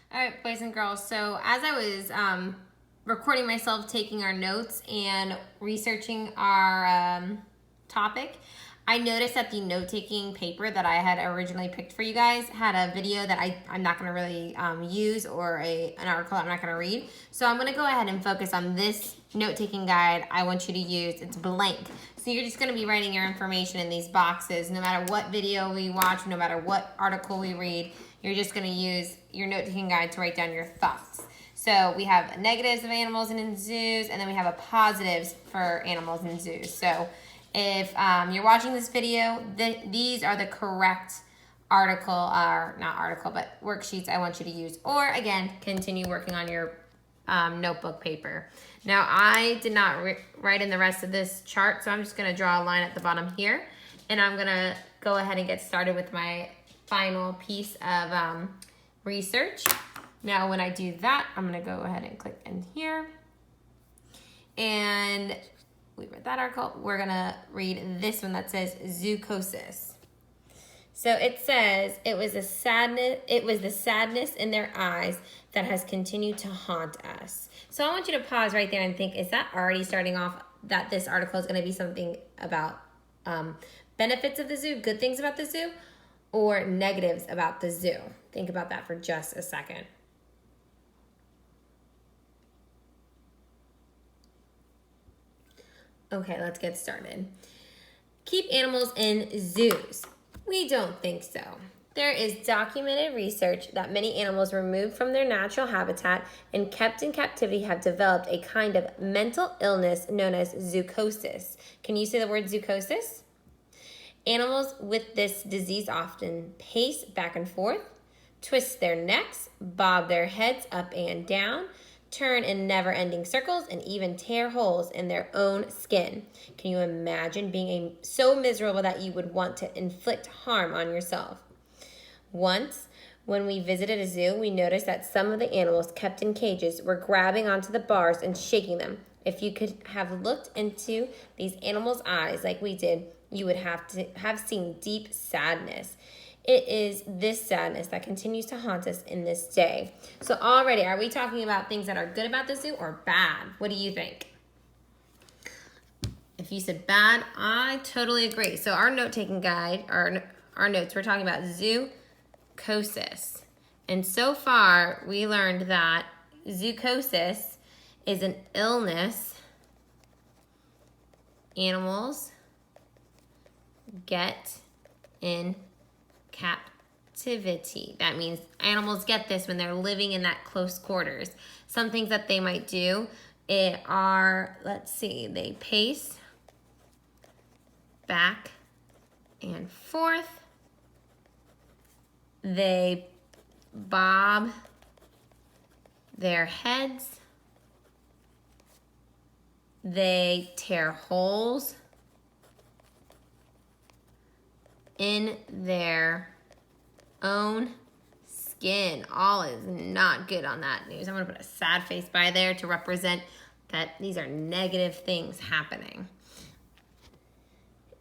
All right, boys and girls. So as I was recording myself taking our notes and researching our topic, I noticed that the note-taking paper that I had originally picked for you guys had a video that I'm not going to really use, or an article I'm not going to read. So I'm going to go ahead and focus on this note-taking guide I want you to use. It's blank. So you're just going to be writing your information in these boxes. No matter what video we watch, no matter what article we read, you're just going to use your note-taking guide to write down your thoughts. So we have negatives of animals in zoos, and then we have a positives for animals in zoos. So if you're watching this video, these are the correct article, or not article, but worksheets I want you to use. Or again, continue working on your notebook paper. Now I did not write in the rest of this chart, so I'm just going to draw a line at the bottom here, and I'm going to go ahead and get started with my final piece of research. Now when I do that, I'm going to go ahead and click in here, and we read that article. We're going to read this one that says zoochosis. So it says, it was the sadness in their eyes that has continued to haunt us. So I want you to pause right there and think, is that already starting off that this article is going to be something about benefits of the zoo, good things about the zoo, or negatives about the zoo? Think about that for just a second. Okay, let's get started. Keep animals in zoos. We don't think so. There is documented research that many animals removed from their natural habitat and kept in captivity have developed a kind of mental illness known as zoochosis. Can you say the word zoochosis? Animals with this disease often pace back and forth, twist their necks, bob their heads up and down, turn in never-ending circles, and even tear holes in their own skin. Can you imagine being so miserable that you would want to inflict harm on yourself? Once, when we visited a zoo, we noticed that some of the animals kept in cages were grabbing onto the bars and shaking them. If you could have looked into these animals' eyes like we did, you would have to have seen deep sadness. It is this sadness that continues to haunt us in this day. So already, are we talking about things that are good about the zoo or bad? What do you think? If you said bad, I totally agree. So our note-taking guide, our notes, we're talking about zoochosis. And so far, we learned that zoochosis is an illness animals get in captivity. That means animals get this when they're living in that close quarters. Some things that they might do are, let's see, they pace back and forth. They bob their heads. They tear holes in their own skin. All is not good on that news. I'm going to put a sad face by there to represent that these are negative things happening.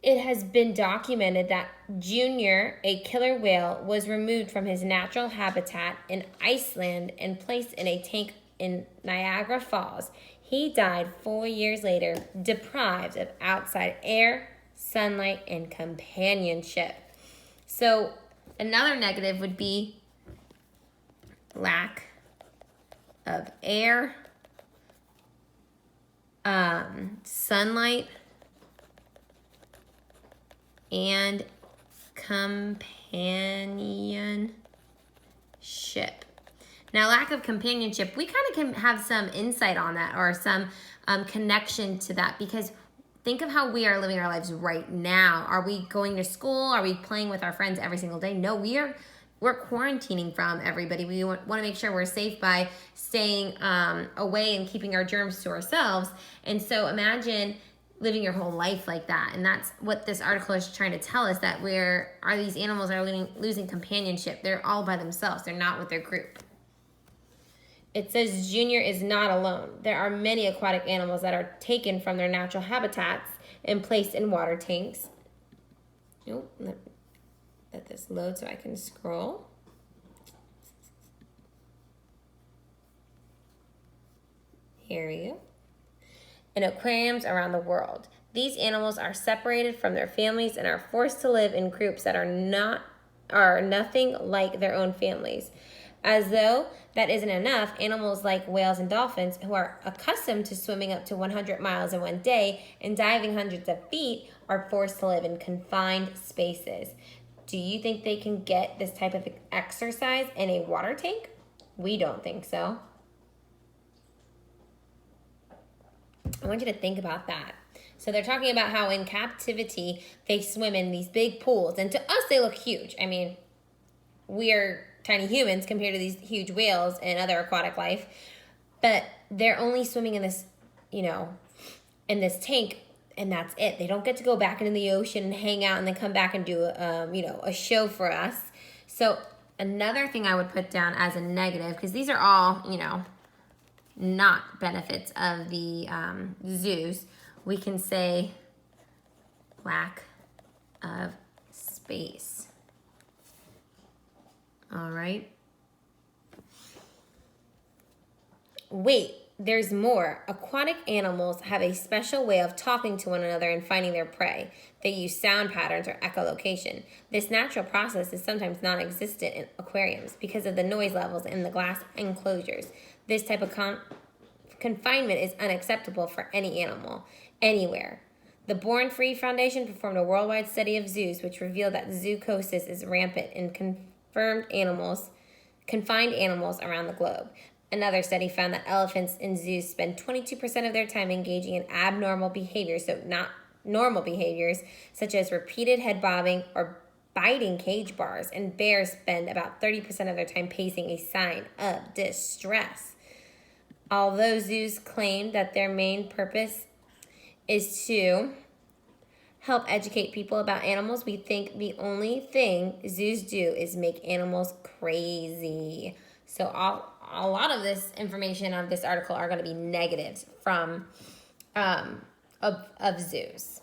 It has been documented that Junior, a killer whale, was removed from his natural habitat in Iceland and placed in a tank in Niagara Falls. He died 4 years later, deprived of outside air, sunlight, and companionship. So another negative would be lack of air, sunlight, and companionship. Now, lack of companionship, we kind of can have some insight on that, or some connection to that, because think of how we are living our lives right now. Are we going to school? Are we playing with our friends every single day? No, we're quarantining from everybody. We want to make sure we're safe by staying away and keeping our germs to ourselves. And so imagine living your whole life like that. And that's what this article is trying to tell us, that these animals are losing companionship. They're all by themselves. They're not with their group. It says Junior is not alone. There are many aquatic animals that are taken from their natural habitats and placed in water tanks. Nope. Let this load so I can scroll. Here we go. In aquariums around the world. These animals are separated from their families and are forced to live in groups that are nothing like their own families. As though that isn't enough, animals like whales and dolphins, who are accustomed to swimming up to 100 miles in one day and diving hundreds of feet, are forced to live in confined spaces. Do you think they can get this type of exercise in a water tank? We don't think so. I want you to think about that. So they're talking about how in captivity they swim in these big pools, and to us they look huge. I mean, we are tiny humans compared to these huge whales and other aquatic life, but they're only swimming in this, in this tank, and that's it. They don't get to go back into the ocean and hang out and then come back and do a show for us. So another thing I would put down as a negative, because these are all not benefits of the zoos, we can say lack of space. All right. Wait, there's more. Aquatic animals have a special way of talking to one another and finding their prey. They use sound patterns or echolocation. This natural process is sometimes non-existent in aquariums because of the noise levels in the glass enclosures. This type of confinement is unacceptable for any animal, anywhere. The Born Free Foundation performed a worldwide study of zoos which revealed that zoochosis is rampant in confined animals around the globe. Another study found that elephants in zoos spend 22% of their time engaging in abnormal behaviors, so not normal behaviors, such as repeated head bobbing or biting cage bars, and bears spend about 30% of their time pacing, a sign of distress. Although zoos claim that their main purpose is to help educate people about animals, we think the only thing zoos do is make animals crazy. So a lot of this information of this article are going to be negatives from of zoos.